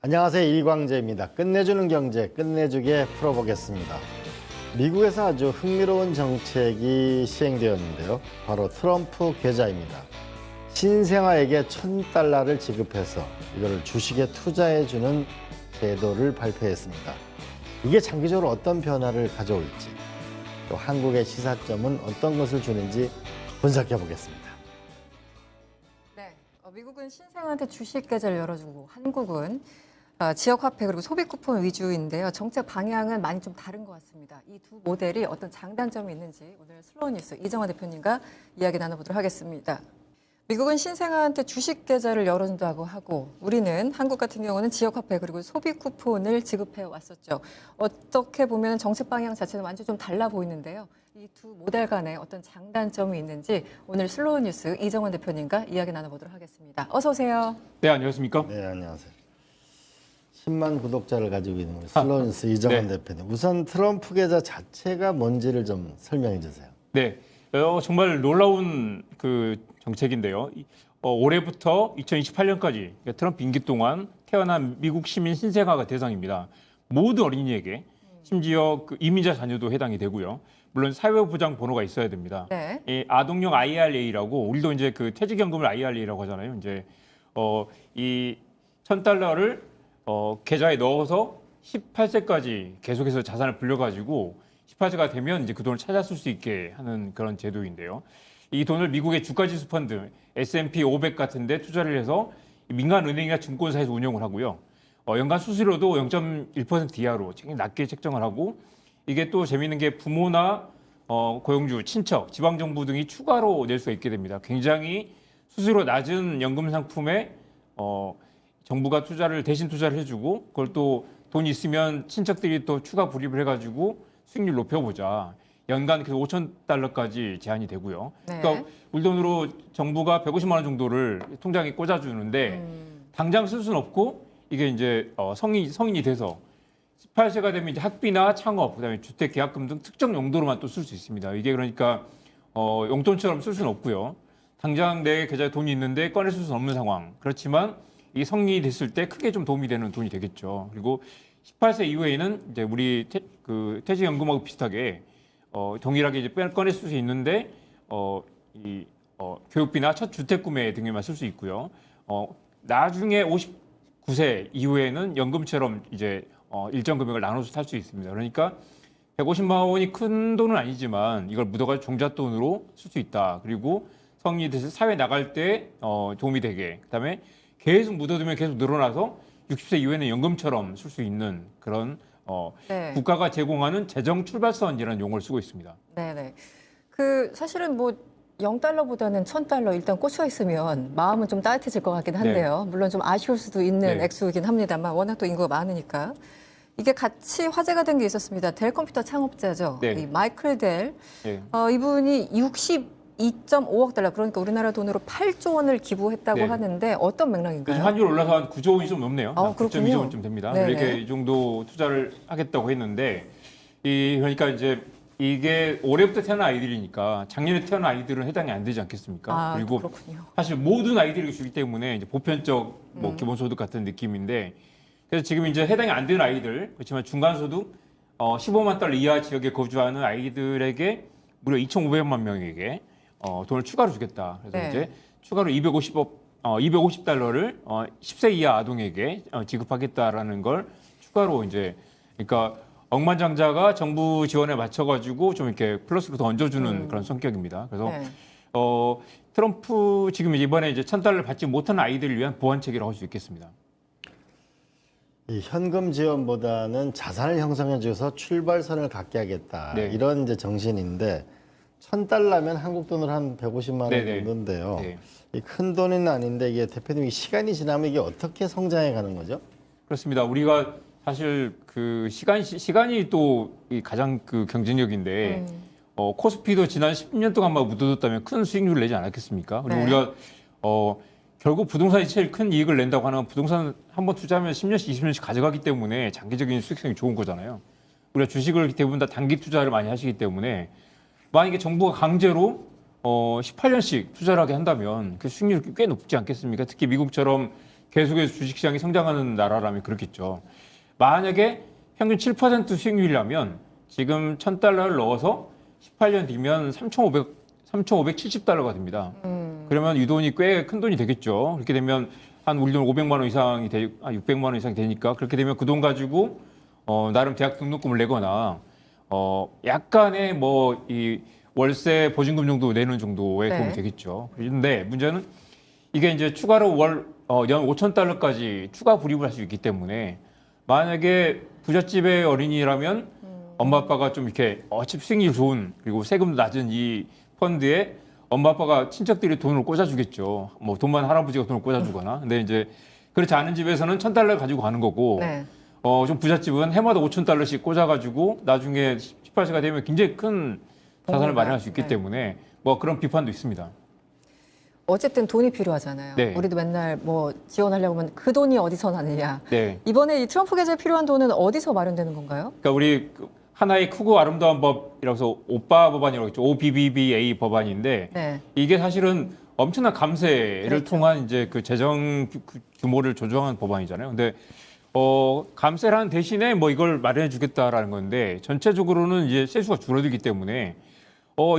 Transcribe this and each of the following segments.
안녕하세요. 이광재입니다. 끝내주는 경제 끝내주게 풀어보겠습니다. 미국에서 아주 흥미로운 정책이 시행되었는데요. 바로 트럼프 계좌입니다. 신생아에게 $1,000를 지급해서 이거를 주식에 투자해주는 제도를 발표했습니다. 이게 장기적으로 어떤 변화를 가져올지, 또 한국의 시사점은 어떤 것을 주는지 분석해 보겠습니다. 네, 미국은 신생아한테 주식 계좌를 열어주고 한국은 지역 화폐 그리고 소비 쿠폰 위주인데요. 정책 방향은 많이 좀 다른 것 같습니다. 이 두 모델이 어떤 장단점이 있는지 오늘 슬로우 뉴스 이정환 대표님과 이야기 나눠보도록 하겠습니다. 미국은 신생아한테 주식 계좌를 열어준다고 하고 우리는 한국 같은 경우는 지역 화폐 그리고 소비 쿠폰을 지급해 왔었죠. 어떻게 보면 정책 방향 자체는 완전 좀 달라 보이는데요. 이 두 모델 간에 어떤 장단점이 있는지 오늘 슬로우 뉴스 이정환 대표님과 이야기 나눠보도록 하겠습니다. 어서 오세요. 네, 안녕하십니까? 네, 안녕하세요. 10만 구독자를 가지고 있는 우리 슬로우뉴스 이정환 네. 대표님. 우선 트럼프 계좌 자체가 뭔지를 좀 설명해 주세요. 네, 정말 놀라운 그 정책인데요. 올해부터 2028년까지 트럼프 임기 동안 태어난 미국 시민 신생아가 대상입니다. 모든 어린이에게 심지어 그 이민자 자녀도 해당이 되고요. 물론 사회보장 번호가 있어야 됩니다. 네. 이 아동용 IRA라고 우리도 이제 그 퇴직연금을 IRA라고 하잖아요. 이제 이 $1,000를 계좌에 넣어서 18세까지 계속해서 자산을 불려가지고 18세가 되면 이제 그 돈을 찾아 쓸 수 있게 하는 그런 제도인데요. 이 돈을 미국의 주가지수 펀드 S&P 500 같은데 투자를 해서 민간 은행이나 증권사에서 운영을 하고요. 연간 수수료도 0.1% 이하로 굉장히 낮게 책정을 하고 이게 또 재미있는 게 부모나 고용주, 친척, 지방정부 등이 추가로 낼 수 있게 됩니다. 굉장히 수수료 낮은 연금 상품에 정부가 대신 투자를 해주고 그걸 또 돈이 있으면 친척들이 또 추가 불입을 해가지고 수익률 높여보자. 연간 그래서 $5,000까지 제한이 되고요. 네. 그러니까 우리 돈으로 정부가 150만 원 정도를 통장에 꽂아주는데 당장 쓸 수는 없고 이게 이제 성인이 돼서 18세가 되면 이제 학비나 창업, 그다음에 주택 계약금 등 특정 용도로만 또 쓸 수 있습니다. 이게 그러니까 용돈처럼 쓸 수는 없고요. 당장 내 계좌에 돈이 있는데 꺼낼 수는 없는 상황. 그렇지만 이 성인이 됐을 때 크게 좀 도움이 되는 돈이 되겠죠. 그리고 18세 이후에는 이제 우리 퇴직연금하고 비슷하게 동일하게 이제 꺼낼 수 있는데 교육비나 첫 주택 구매 등에만 쓸 수 있고요. 나중에 59세 이후에는 연금처럼 이제 일정 금액을 나눠서 살 수 있습니다. 그러니까 150만 원이 큰 돈은 아니지만 이걸 묻어가지고 종잣돈으로 쓸 수 있다. 그리고 성인이 돼서 사회 나갈 때 도움이 되게. 그다음에 계속 묻어두면 계속 늘어나서 60세 이후에는 연금처럼 쓸 수 있는 그런 네. 국가가 제공하는 재정 출발선이라는 용어를 쓰고 있습니다. 네네. 사실은 뭐 $0보다는 $1,000 일단 꽂혀 있으면 마음은 좀 따뜻해질 것 같긴 한데요. 물론 좀 아쉬울 수도 있는 네. 액수이긴 합니다만 워낙 또 인구가 많으니까. 이게 같이 화제가 된 게 있었습니다. 델 컴퓨터 창업자죠. 네. 이 마이클 델. 네. 이분이 $62.5억, 그러니까 우리나라 돈으로 8조 원을 기부했다고 네. 하는데 어떤 요즘 맥락인가요? 환율 올라서 한 9조 원이 좀 넘네요. 아, 그렇군요. 9.2조 원쯤 됩니다. 네네. 이렇게 이 정도 투자를 하겠다고 했는데 그러니까 이제 이게 올해부터 태어난 아이들이니까 작년에 태어난 아이들은 해당이 안 되지 않겠습니까? 그리고 그렇군요. 사실 모든 아이들이 주기 때문에 이제 보편적 뭐 기본소득 같은 느낌인데 그래서 지금 이제 해당이 안 되는 아이들 그렇지만 중간소득 $15만 이하 지역에 거주하는 아이들에게 무려 2,500만 명에게 돈을 추가로 주겠다. 그래서 네. 이제 추가로 $250를 10세 이하 아동에게 지급하겠다라는 걸 추가로 이제 그러니까 억만장자가 정부 지원에 맞춰가지고 좀 이렇게 플러스로 더 얹어주는 그런 성격입니다. 그래서 네. 트럼프 지금 이번에 이제 $1,000를 받지 못하는 아이들을 위한 보완책이라고 할 수 있겠습니다. 이 현금 지원보다는 자산을 형성해 줘서 출발선을 갖게 하겠다. 네. 이런 이제 정신인데 $1,000면 한국 돈으로 한 150만 원 네네. 정도인데요. 네. 이 큰 돈은 아닌데 이게 대표님이 시간이 지나면 이게 어떻게 성장해 가는 거죠? 그렇습니다. 우리가 사실 그 시간이 또 가장 그 경쟁력인데 코스피도 지난 10년 동안만 묻어뒀다면 큰 수익률을 내지 않았겠습니까? 그리고 네. 우리가 결국 부동산이 제일 큰 이익을 낸다고 하는 부동산 한번 투자하면 10년씩 20년씩 가져가기 때문에 장기적인 수익성이 좋은 거잖아요. 우리가 주식을 대부분 다 단기 투자를 많이 하시기 때문에 만약에 정부가 강제로 18년씩 투자를 하게 한다면 그 수익률이 꽤 높지 않겠습니까? 특히 미국처럼 계속해서 주식시장이 성장하는 나라라면 그렇겠죠. 만약에 평균 7% 수익률이라면 지금 1,000달러를 넣어서 18년 뒤면 3,570달러가 됩니다. 그러면 이 돈이 꽤 큰 돈이 되겠죠. 그렇게 되면 한 우리 돈 500만 원 이상이 600만 원 이상이 되니까 그렇게 되면 그 돈 가지고 나름 대학 등록금을 내거나 약간의 뭐 이 월세 보증금 정도 내는 정도의 도움이 되겠죠. 그런데 문제는 이게 이제 추가로 연 5,000달러까지 추가 불입을 할 수 있기 때문에 만약에 부잣집의 어린이라면 엄마 아빠가 좀 이렇게 어차피 수익률 좋은 그리고 세금 낮은 이 펀드에 엄마 아빠가 친척들이 돈을 꽂아주겠죠. 뭐 돈만 할아버지가 돈을 꽂아주거나. 근데 이제 그렇지 않은 집에서는 1,000달러 가지고 가는 거고 네. 좀 부잣집은 해마다 5,000달러씩 꽂아가지고 나중에 18세가 되면 굉장히 큰 자산을 마련할 수 있기 때문에 뭐 그런 비판도 있습니다. 어쨌든 돈이 필요하잖아요. 네. 우리도 맨날 뭐 지원하려고 하면 그 돈이 어디서 나느냐. 네. 이번에 이 트럼프 계좌에 필요한 돈은 어디서 마련되는 건가요? 그러니까 우리 하나의 크고 아름다운 법이라고 해서 오빠 법안이라고 했죠. OBBBA 법안인데 네. 이게 사실은 엄청난 감세를 그렇죠. 통한 이제 그 재정 규모를 조정한 법안이잖아요. 근데 감세를 하는 대신에 뭐 이걸 마련해 주겠다라는 건데 전체적으로는 이제 세수가 줄어들기 때문에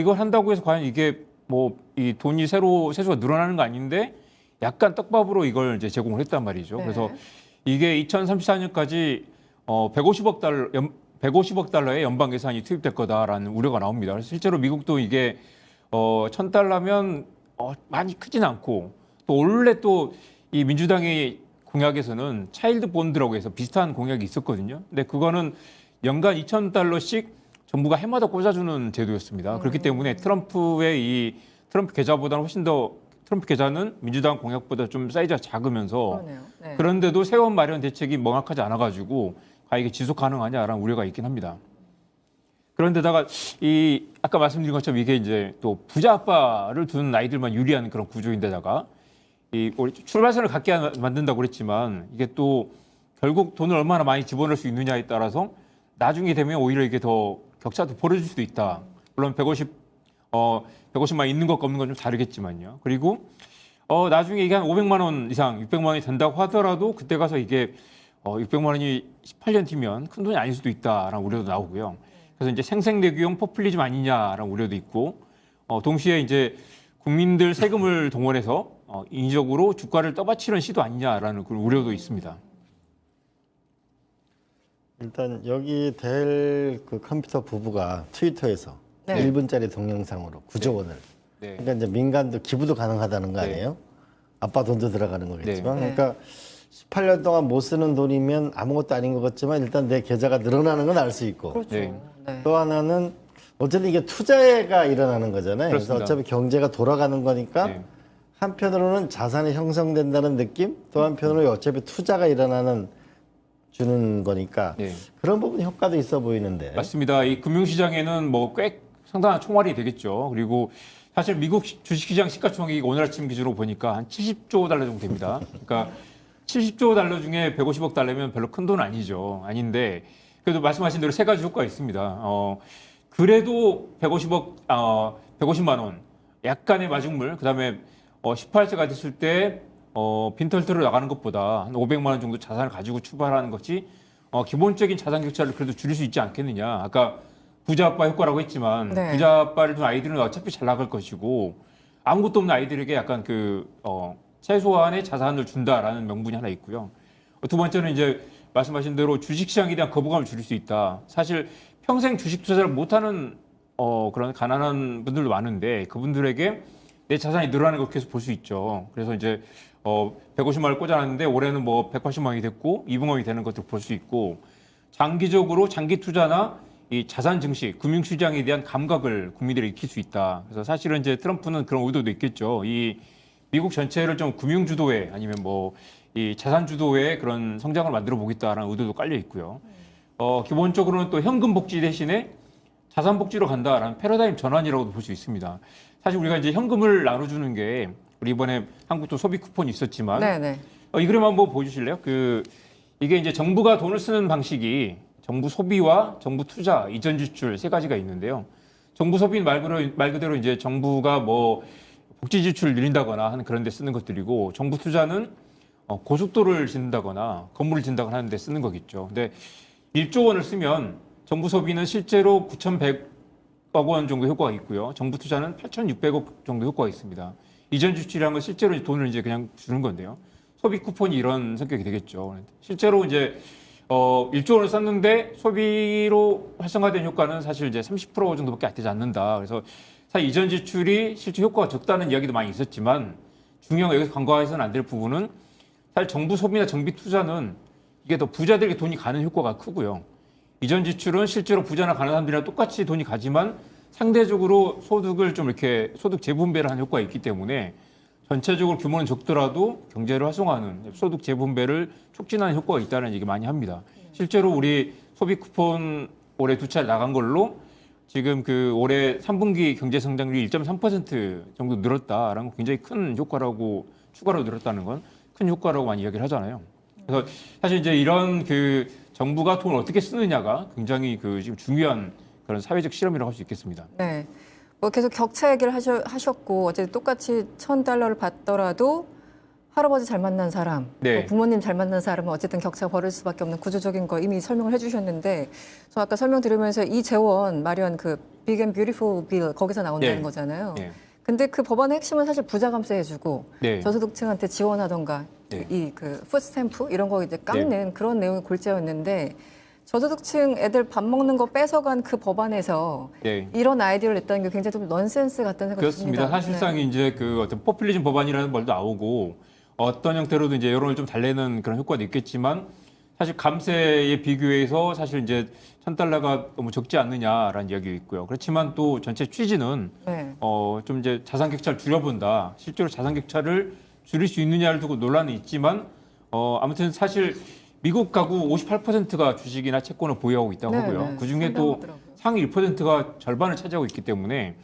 이걸 한다고 해서 과연 이게 뭐 이 돈이 세수가 늘어나는 거 아닌데 약간 떡밥으로 이걸 이제 제공을 했단 말이죠. 네. 그래서 이게 2034년까지 150억 달러의 연방 예산이 투입될 거다라는 우려가 나옵니다. 그래서 실제로 미국도 이게 1,000달러면 많이 크진 않고 또 원래 또 이 민주당의 공약에서는 차일드 본드라고 해서 비슷한 공약이 있었거든요. 근데 그거는 연간 2,000달러씩 정부가 해마다 꽂아주는 제도였습니다. 그렇기 때문에 트럼프의 이 트럼프 계좌보다는 훨씬 더 트럼프 계좌는 민주당 공약보다 좀 사이즈가 작으면서 그러네요. 네. 그런데도 세원 마련 대책이 명확하지 않아가지고 과연 이게 지속 가능하냐라는 우려가 있긴 합니다. 그런데다가 이 아까 말씀드린 것처럼 이게 이제 또 부자 아빠를 둔 아이들만 유리한 그런 구조인데다가 이 우리 출발선을 갖게 만든다고 그랬지만 이게 또 결국 돈을 얼마나 많이 집어넣을 수 있느냐에 따라서 나중에 되면 오히려 이게 더 격차도 벌어질 수도 있다. 물론 150만 있는 것과 없는 건 좀 다르겠지만요. 그리고 나중에 이게 한 500만 원 이상, 600만 원이 된다고 하더라도 그때 가서 이게 600만 원이 18년 뒤면 큰 돈이 아닐 수도 있다라는 우려도 나오고요. 그래서 이제 생색내기용 포퓰리즘 아니냐라는 우려도 있고 동시에 이제 국민들 세금을 동원해서 인위적으로 주가를 떠받치는 시도 아니냐라는 그런 우려도 있습니다. 일단 여기 델 그 컴퓨터 부부가 트위터에서 네. 1분짜리 동영상으로 9조 원을 네. 그러니까 이제 민간도 기부도 가능하다는 거 네. 아니에요? 아빠 돈도 들어가는 거겠지만 네. 그러니까 18년 동안 못 쓰는 돈이면 아무것도 아닌 것 같지만 일단 내 계좌가 늘어나는 건 알 수 있고 그렇죠. 네. 네. 또 하나는 어쨌든 이게 투자가 일어나는 거잖아요. 그래서 그렇습니다. 어차피 경제가 돌아가는 거니까 네. 한편으로는 자산이 형성된다는 느낌, 또 한편으로 어차피 투자가 일어나는 주는 거니까 네. 그런 부분 효과도 있어 보이는데. 맞습니다. 이 금융시장에는 뭐 꽤 상당한 총알이 되겠죠. 그리고 사실 미국 주식시장 시가총액이 오늘 아침 기준으로 보니까 한 70조 달러 정도 됩니다. 그러니까 70조 달러 중에 150억 달러면 별로 큰 돈 아니죠. 아닌데 그래도 말씀하신 대로 세 가지 효과가 있습니다. 그래도 150만 원 약간의 마중물 그다음에 18세가 됐을 때 빈털터로 나가는 것보다 한 500만 원 정도 자산을 가지고 출발하는 것이 기본적인 자산 격차를 그래도 줄일 수 있지 않겠느냐. 아까 부자 아빠 효과라고 했지만 네. 부자 아빠를 둔 아이들은 어차피 잘 나갈 것이고 아무것도 없는 아이들에게 약간 최소한의 자산을 준다라는 명분이 하나 있고요. 두 번째는 이제 말씀하신 대로 주식시장에 대한 거부감을 줄일 수 있다. 사실 평생 주식 투자를 못하는 그런 가난한 분들도 많은데 그분들에게 내 자산이 늘어나는 걸 계속 볼 수 있죠. 그래서 이제 150만 원을 꽂아놨는데 올해는 뭐 180만 원이 됐고 200만 원이 되는 것도 볼 수 있고 장기적으로 장기 투자나 이 자산 증시, 금융시장에 대한 감각을 국민들이 익힐 수 있다. 그래서 사실은 이제 트럼프는 그런 의도도 있겠죠. 이 미국 전체를 좀 금융 주도의 아니면 뭐 이 자산 주도의 그런 성장을 만들어 보겠다라는 의도도 깔려 있고요. 기본적으로는 또 현금 복지 대신에 자산 복지로 간다라는 패러다임 전환이라고도 볼 수 있습니다. 사실 우리가 이제 현금을 나눠주는 게 우리 이번에 한국도 소비 쿠폰이 있었지만 네네. 이 그림 한번 보여주실래요? 이게 이제 정부가 돈을 쓰는 방식이 정부 소비와 정부 투자, 이전 지출 세 가지가 있는데요. 정부 소비는 말 그대로 이제 정부가 뭐 복지 지출을 늘린다거나 하는 그런 데 쓰는 것들이고 정부 투자는 고속도로를 짓는다거나 건물을 짓는다거나 하는데 쓰는 거겠죠. 근데 1조 원을 쓰면 정부 소비는 실제로 9,100억 원 정도 효과가 있고요. 정부 투자는 8,600억 정도 효과가 있습니다. 이전 지출이란 건 실제로 이제 돈을 이제 그냥 주는 건데요. 소비 쿠폰이 이런 성격이 되겠죠. 실제로 이제 1조 원을 썼는데 소비로 활성화된 효과는 사실 이제 30% 정도밖에 안 되지 않는다. 그래서 사실 이전 지출이 실제 효과가 적다는 이야기도 많이 있었지만 중요한 건 여기서 간과해서는 안 될 부분은 사실 정부 소비나 정비 투자는 이게 더 부자들에게 돈이 가는 효과가 크고요. 이전 지출은 실제로 부자나 가난한 사람들이랑 똑같이 돈이 가지만 상대적으로 소득을 좀 이렇게 소득 재분배를 하는 효과가 있기 때문에 전체적으로 규모는 적더라도 경제를 활성화하는 소득 재분배를 촉진하는 효과가 있다는 얘기 많이 합니다. 실제로 우리 소비 쿠폰 올해 두 차례 나간 걸로 지금 그 올해 3분기 경제 성장률이 1.3% 정도 늘었다라는 건 굉장히 큰 효과라고 추가로 늘었다는 건 큰 효과라고 많이 이야기를 하잖아요. 그래서 사실 이제 이런 그 정부가 돈을 어떻게 쓰느냐가 굉장히 그 지금 중요한 그런 사회적 실험이라고 할 수 있겠습니다. 네. 뭐 계속 격차 얘기를 하셨고 어쨌든 똑같이 $1,000를 받더라도 할아버지 잘 만난 사람, 네. 뭐 부모님 잘 만난 사람은 어쨌든 격차가 벌어질 수밖에 없는 구조적인 거 이미 설명을 해주셨는데 저 아까 설명 들으면서 이 재원 마련 그 Big and Beautiful Bill 거기서 나온다는 네. 거잖아요. 네. 근데 그 법안의 핵심은 사실 부자 감세해주고 네. 저소득층한테 지원하던가 네. 이 그 푸드스탬프 이런 거 이제 깎는 그런 내용이 골자였는데 저소득층 애들 밥 먹는 거 뺏어간 그 법안에서 네. 이런 아이디어를 냈다는 게 굉장히 좀 넌센스 같다는 생각이 그렇습니다. 듭니다. 사실상 이제 그 어떤 포퓰리즘 법안이라는 말도 나오고 어떤 형태로도 이제 여론을 좀 달래는 그런 효과도 있겠지만 사실 감세에 비교해서 사실 이제 $1,000가 너무 적지 않느냐라는 이야기가 있고요. 그렇지만 또 전체 취지는 네. 좀 이제 자산 격차를 줄여본다. 실제로 자산 격차를 줄일 수 있느냐를 두고 논란은 있지만 아무튼 사실 미국 가구 58%가 주식이나 채권을 보유하고 있다고 네, 하고요. 네. 그중에 또 상당하더라고요. 상위 1%가 절반을 차지하고 있기 때문에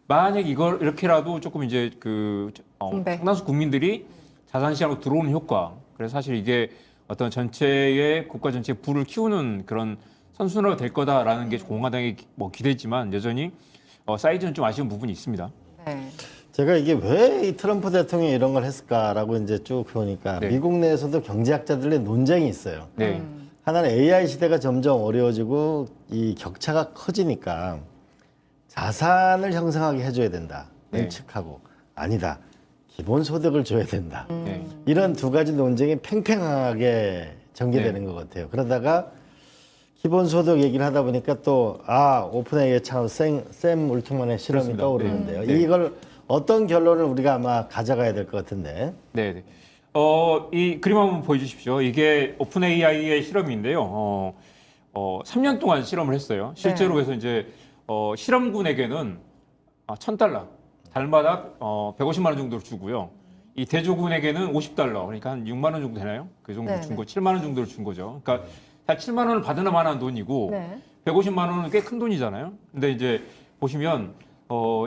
만약 이걸 이렇게라도 조금 이제 분배. 상당수 국민들이 자산 시장으로 들어오는 효과. 그래서 사실 이게 어떤 전체의 국가 전체의 부를 키우는 그런 선순환이 될 거다라는 게 공화당의 뭐 기대지만 여전히 사이즈는 좀 아쉬운 부분이 있습니다. 네. 제가 이게 왜 이 트럼프 대통령이 이런 걸 했을까라고 이제 쭉 보니까 네. 미국 내에서도 경제학자들의 논쟁이 있어요. 네. 하나는 AI 시대가 점점 어려워지고 이 격차가 커지니까 자산을 형성하게 해줘야 된다. 네. 측하고 아니다. 기본소득을 줘야 된다. 네. 이런 두 가지 논쟁이 팽팽하게 전개되는 것 같아요. 그러다가 기본소득 얘기를 하다 보니까 또 오픈 AI 참 샘 울트만의 실험이 그렇습니다. 떠오르는데요. 네. 이걸 어떤 결론을 우리가 아마 가져가야 될 것 같은데. 네. 네. 이 그림 한번 보여주십시오. 이게 오픈 AI의 실험인데요. 3년 동안 실험을 했어요. 실제로 네. 그래서 이제 실험군에게는 $1,000 달마다 150만 원 정도를 주고요. 이 대조군에게는 $50 그러니까 한 6만 원 정도 되나요? 그 정도 네, 준 거, 7만 원 정도를 준 거죠. 그러니까 한 7만 원을 받으나 마나한 돈이고 네. 150만 원은 꽤 큰 돈이잖아요. 근데 이제 보시면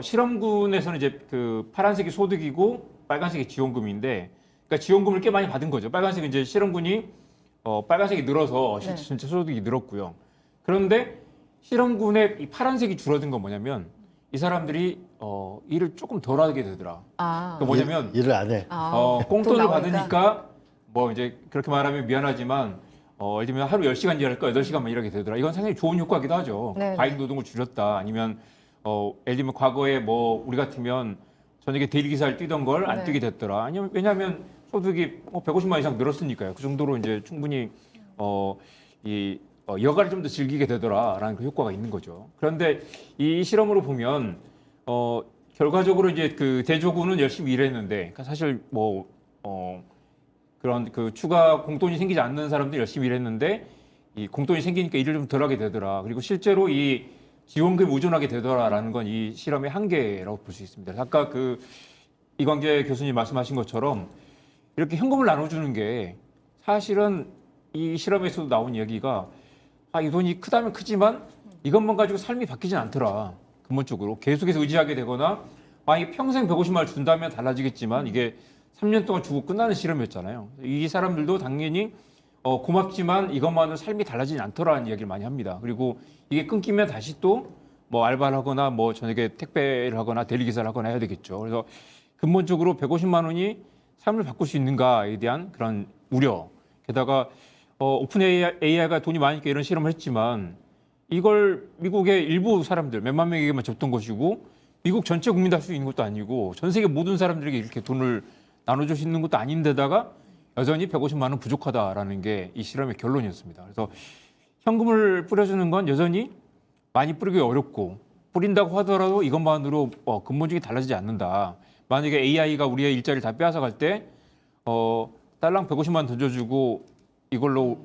실험군에서는 이제 그 파란색이 소득이고 빨간색이 지원금인데, 그러니까 지원금을 꽤 많이 받은 거죠. 빨간색은 이제 실험군이 빨간색이 늘어서 네. 전체 소득이 늘었고요. 그런데 실험군의 이 파란색이 줄어든 건 뭐냐면 이 사람들이 일을 조금 덜 하게 되더라. 아. 그 뭐냐면 일을 안 해. 꽁돈을 돈 나오니까. 받으니까 뭐 이제 그렇게 말하면 미안하지만 예를 들면 하루 10시간 일할까 8시간만 일하게 되더라. 이건 상당히 좋은 효과기도 하죠. 네. 과잉 노동을 줄였다. 아니면 예를 들면 과거에 뭐 우리 같으면 저녁에 대리기사를 뛰던 걸 안 네. 뛰게 됐더라. 아니면 왜냐하면 소득이 150만 이상 늘었으니까요. 그 정도로 이제 충분히 여가를 좀 더 즐기게 되더라라는 그 효과가 있는 거죠. 그런데 이 실험으로 보면 결과적으로 이제 그 대조군은 열심히 일했는데, 그러니까 사실 뭐 그런 그 추가 공돈이 생기지 않는 사람들이 열심히 일했는데 이 공돈이 생기니까 일을 좀 덜하게 되더라. 그리고 실제로 이 지원금에 의존하게 되더라라는 건 이 실험의 한계라고 볼 수 있습니다. 아까 그 이광재 교수님 말씀하신 것처럼 이렇게 현금을 나눠주는 게 사실은 이 실험에서도 나온 이야기가 이 돈이 크다면 크지만 이것만 가지고 삶이 바뀌진 않더라. 근본적으로 계속해서 의지하게 되거나 이 평생 150만 원 준다면 달라지겠지만 이게 3년 동안 주고 끝나는 실험이었잖아요. 이 사람들도 당연히 고맙지만 이것만으로 삶이 달라지지 않더라는 이야기를 많이 합니다. 그리고 이게 끊기면 다시 또 뭐 알바를 하거나 뭐 저녁에 택배를 하거나 대리기사를 하거나 해야 되겠죠. 그래서 근본적으로 150만 원이 삶을 바꿀 수 있는가에 대한 그런 우려. 게다가 오픈 AI가 돈이 많으니까 이런 실험을 했지만 이걸 미국의 일부 사람들 몇만 명에게만 줬던 것이고 미국 전체 국민 다 할 수 있는 것도 아니고 전 세계 모든 사람들에게 이렇게 돈을 나눠줄 수 있는 것도 아닌데다가 여전히 150만 원 부족하다라는 게 이 실험의 결론이었습니다. 그래서 현금을 뿌려주는 건 여전히 많이 뿌리기 어렵고 뿌린다고 하더라도 이것만으로 근본적인 달라지지 않는다. 만약에 AI가 우리의 일자리를 다 빼앗아갈 때 달랑 150만 원 던져주고 이걸로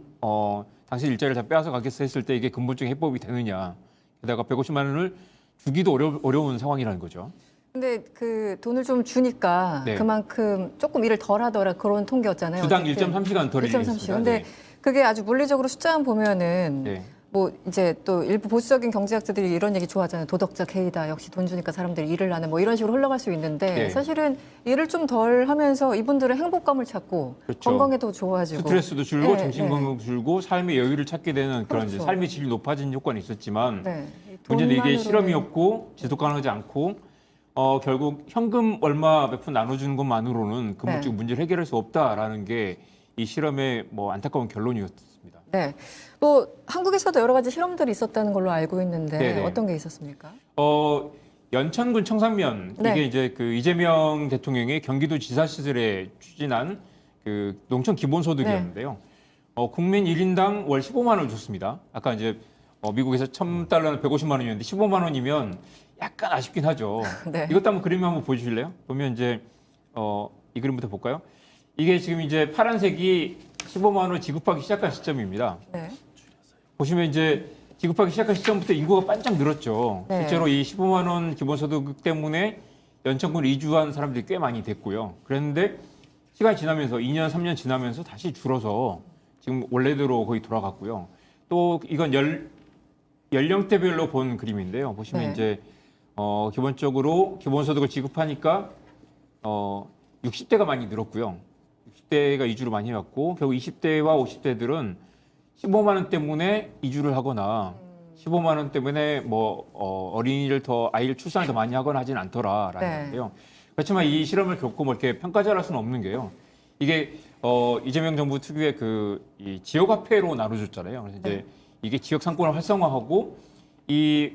당신 일자리를 다 빼앗아가겠어 했을 때 이게 근본적인 해법이 되느냐. 게다가 150만 원을 주기도 어려운 상황이라는 거죠. 근데 그 돈을 좀 주니까 네. 그만큼 조금 일을 덜 하더라 그런 통계였잖아요. 주당 어쨌든. 1.3시간 덜 1.3시간. 일했습니다. 근데 네. 그게 아주 물리적으로 숫자만 보면은 네. 뭐 이제 또 일부 보수적인 경제학자들이 이런 얘기 좋아하잖아요. 도덕적 해이다. 역시 돈 주니까 사람들이 일을 하는 뭐 이런 식으로 흘러갈 수 있는데 네. 사실은 일을 좀 덜 하면서 이분들은 행복감을 찾고 그렇죠. 건강에도 좋아지고 스트레스도 줄고 네, 정신 건강도 줄고 삶의 여유를 찾게 되는 그런 이제 그렇죠. 삶의 질이 높아진 효과는 있었지만 네. 이 문제는 이게 돈만으로는- 실험이었고 지속 가능하지 않고 결국 현금 얼마 몇 푼 나눠주는 것만으로는 근본적 네. 문제를 해결할 수 없다라는 게 이 실험의 뭐 안타까운 결론이었습니다. 네. 뭐 한국에서도 여러 가지 실험들이 있었다는 걸로 알고 있는데 네네. 어떤 게 있었습니까? 연천군 청산면 네. 이게 이제 그 이재명 대통령의 경기도 지사 시절에 추진한 그 농촌 기본소득이었는데요. 국민 1인당 월 15만 원을 줬습니다. 아까 이제 미국에서 1,000달러는 150만 원이었는데 15만 원이면 약간 아쉽긴 하죠. 네. 이것도 한번 그림 한번 보여주실래요? 보면 이제 이 그림부터 볼까요? 이게 지금 이제 파란색이 15만 원을 지급하기 시작한 시점입니다. 네. 보시면 이제 지급하기 시작한 시점부터 인구가 반짝 늘었죠. 네. 실제로 이 15만 원 기본소득 때문에 연천군 이주한 사람들이 꽤 많이 됐고요. 그랬는데 시간이 지나면서 2년, 3년 지나면서 다시 줄어서 지금 원래대로 거의 돌아갔고요. 또 이건 연령대별로 본 그림인데요. 보시면 네. 이제 기본적으로 기본소득을 지급하니까 60대가 많이 늘었고요. 60대가 이주를 많이 해왔고 결국 20대와 50대들은 15만 원 때문에 이주를 하거나 15만 원 때문에 뭐 어린이를 더 아이를 출산을 더 많이 하거나 하지는 않더라라는 네. 건데요. 그렇지만 이 실험을 겪고 뭐 이렇게 평가절할 수는 없는 게요. 이게 이재명 정부 특유의 이 지역화폐로 나눠줬잖아요. 그래서 이제 이게 지역 상권을 활성화하고 이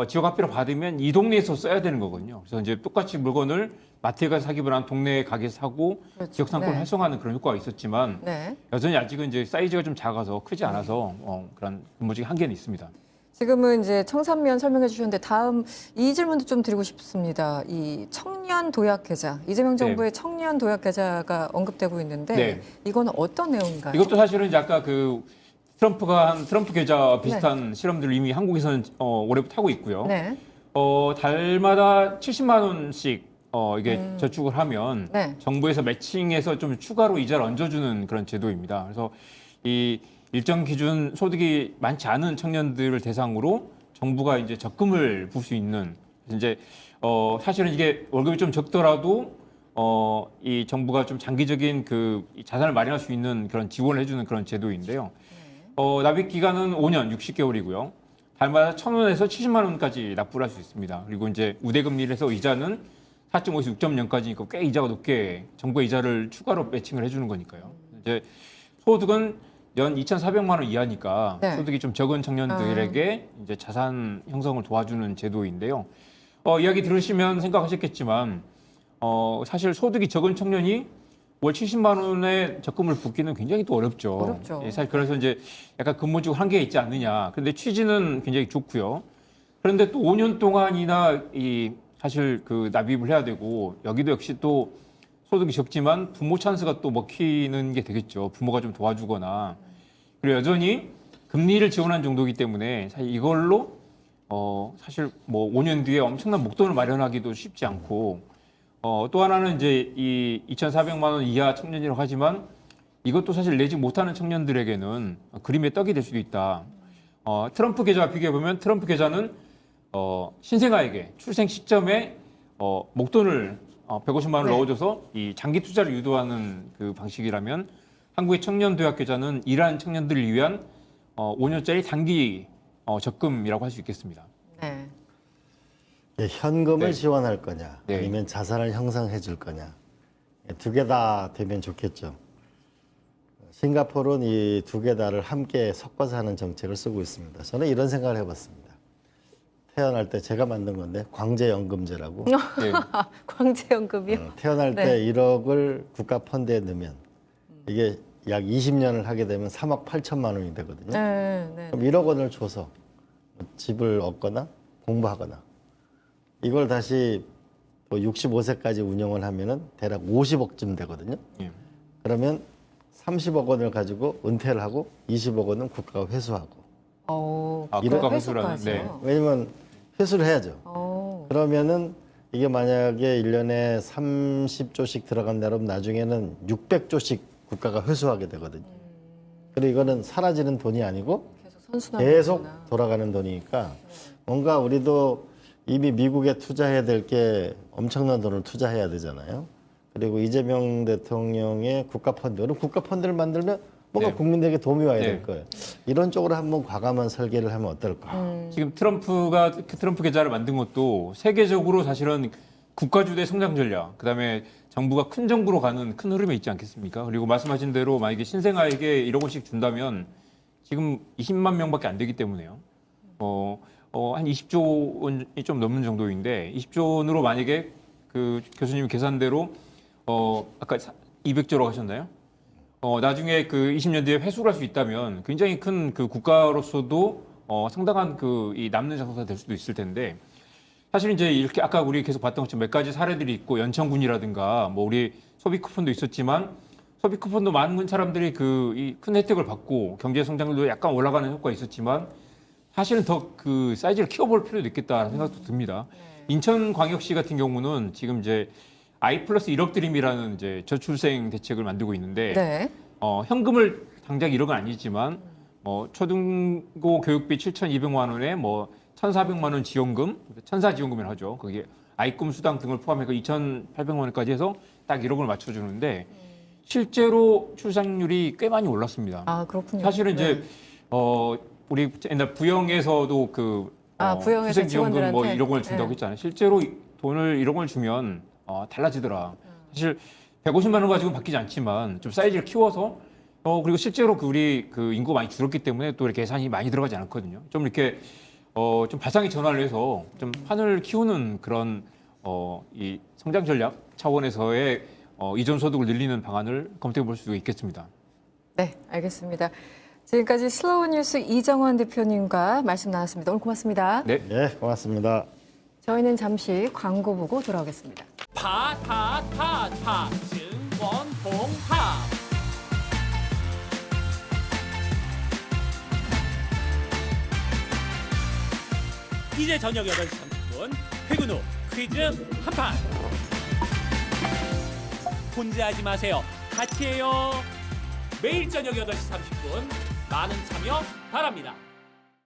지역화폐로 받으면 이 동네에서 써야 되는 거거든요. 그래서 이제 똑같이 물건을 마트에 가서 사기보다는 동네 가게에서 사고 그렇죠. 지역 상권을 네. 활성화하는 그런 효과가 있었지만 네. 여전히 아직은 이제 사이즈가 좀 작아서 크지 않아서 그런 근본적인 한계는 있습니다. 지금은 이제 청산면 설명해 주셨는데 다음 이 질문도 좀 드리고 싶습니다. 이 청년 도약 계좌, 이재명 정부의 청년 도약 계좌가 언급되고 있는데 네. 이거는 어떤 내용인가요? 이것도 사실은 이제 아까 그 트럼프가 한 트럼프 계좌 비슷한 실험들을 이미 한국에서는 올해부터 하고 있고요. 네. 달마다 70만 원씩 이게 저축을 하면 네. 정부에서 매칭해서 좀 추가로 이자를 얹어주는 그런 제도입니다. 그래서 이 일정 기준 소득이 많지 않은 청년들을 대상으로 정부가 이제 적금을 부을 수 있는 그래서 이제 사실은 이게 월급이 좀 적더라도 이 정부가 좀 장기적인 그 자산을 마련할 수 있는 그런 지원을 해주는 그런 제도인데요. 납입 기간은 5년 60개월이고요. 달마다 1,000원에서 70만 원까지 납부를 할 수 있습니다. 그리고 이제 우대금리를 해서 이자는 4.5에서 6.0까지니까 꽤 이자가 높게 정부의 이자를 추가로 매칭을 해주는 거니까요. 이제 소득은 연 2,400만 원 이하니까 네. 소득이 좀 적은 청년들에게 이제 자산 형성을 도와주는 제도인데요. 이야기 들으시면 생각하셨겠지만 사실 소득이 적은 청년이 월 70만 원의 적금을 붓기는 굉장히 또 어렵죠. 어렵죠. 예, 사실 그래서 이제 약간 근본적으로 한계가 있지 않느냐. 그런데 취지는 굉장히 좋고요. 그런데 또 5년 동안이나 사실 그 납입을 해야 되고 여기도 역시 또 소득이 적지만 부모 찬스가 또 먹히는 게 되겠죠. 부모가 좀 도와주거나. 그리고 여전히 금리를 지원한 정도이기 때문에 사실 이걸로 사실 뭐 5년 뒤에 엄청난 목돈을 마련하기도 쉽지 않고 또 하나는 이제 이 2,400만 원 이하 청년이라고 하지만 이것도 사실 내지 못하는 청년들에게는 그림의 떡이 될 수도 있다. 트럼프 계좌와 비교해 보면 트럼프 계좌는 신생아에게 출생 시점에 목돈을 150만 원을 네. 넣어줘서 이 장기 투자를 유도하는 그 방식이라면 한국의 청년 도약 계좌는 일하는 청년들을 위한 5년짜리 단기 적금이라고 할 수 있겠습니다. 네. 현금을 네. 지원할 거냐, 네. 아니면 자산을 형성해 줄 거냐. 두 개 다 되면 좋겠죠. 싱가포르는 이 두 개 다를 함께 섞어서 하는 정책을 쓰고 있습니다. 저는 이런 생각을 해봤습니다. 태어날 때 제가 만든 건데 광재연금제라고 네. 광재연금이요? 태어날 네. 때 1억을 국가 펀드에 넣으면 이게 약 20년을 하게 되면 3억 8천만 원이 되거든요. 네, 네. 그럼 1억 원을 줘서 집을 얻거나 공부하거나 이걸 다시 또 65세까지 운영을 하면은 대략 50억쯤 되거든요. 예. 그러면 30억 원을 가지고 은퇴를 하고 20억 원은 국가가 회수하고. 아, 이런 국가 회수라는. 회수까지요? 왜냐면 회수를 해야죠. 오. 그러면은 이게 만약에 1년에 30조씩 들어간다면 나중에는 600조씩 국가가 회수하게 되거든요. 그리고 이거는 사라지는 돈이 아니고 계속 선순환. 계속 돌아가는 돈이니까 뭔가 우리도 이미 미국에 투자해야 될 게 엄청난 돈을 투자해야 되잖아요. 그리고 이재명 대통령의 국가 펀드, 그럼 국가 펀드를 만들면 뭔가 네. 국민들에게 도움이 와야 네. 될 거예요. 이런 쪽으로 한번 과감한 설계를 하면 어떨까? 지금 트럼프가 트럼프 계좌를 만든 것도 세계적으로 사실은 국가주도의 성장 전략, 그다음에 정부가 큰 정부로 가는 큰 흐름에 있지 않겠습니까? 그리고 말씀하신 대로 만약에 신생아에게 1억 원씩 준다면 지금 20만 명밖에 안 되기 때문에요. 한 20조 원이 좀 넘는 정도인데 20조 원으로 만약에 그 교수님 계산대로 아까 200조라고 하셨나요? 나중에 그 20년 뒤에 회수를 할 수 있다면 굉장히 큰 그 국가로서도 상당한 그 이 남는 장사가 될 수도 있을 텐데 사실 이제 이렇게 아까 우리 계속 봤던 것처럼 몇 가지 사례들이 있고 연천군이라든가 뭐 우리 소비 쿠폰도 있었지만 소비 쿠폰도 많은 사람들이 그 이 큰 혜택을 받고 경제 성장률도 약간 올라가는 효과가 있었지만 사실은 더 그 사이즈를 키워볼 필요도 있겠다는 생각도 듭니다. 인천광역시 같은 경우는 지금 이제 I 플러스 1억 드림이라는 이제 저출생 대책을 만들고 있는데 네. 현금을 당장 1억은 아니지만 초등고 교육비 7,200만 원에 뭐 1,400만 원 지원금, 천사 지원금이라고 하죠. 그게 아이꿈 수당 등을 포함해서 2,800만 원까지 해서 딱 1억을 맞춰주는데 실제로 출산율이 꽤 많이 올랐습니다. 아, 그렇군요. 사실은 이제 우리 옛날 부영에서도 부영에서 수생지원금 뭐 직원들한테? 1억 원을 준다고 네. 했잖아요. 실제로 돈을 1억 원을 주면 달라지더라. 사실 150만 원 가지고 바뀌지 않지만 좀 사이즈를 키워서 그리고 실제로 우리 그 인구가 많이 줄었기 때문에 또 이렇게 예산이 많이 들어가지 않았거든요. 좀 이렇게 좀 발상의 전환을 해서 좀 판을 키우는 그런 이 성장 전략 차원에서의 이전 소득을 늘리는 방안을 검토해 볼 수 있겠습니다. 네, 알겠습니다. 지금까지 슬로우 뉴스 이정원 대표님과 말씀 나눴습니다. 오늘 고맙습니다. 네. 네, 고맙습니다. 저희는 잠시 광고 보고 돌아오겠습니다. 파타타타 증권 봉합 이제 저녁 8시 30분 퇴근 후 퀴즈 한판 혼자 하지 마세요. 같이 해요. 매일 저녁 8시 30분 많은 참여 바랍니다.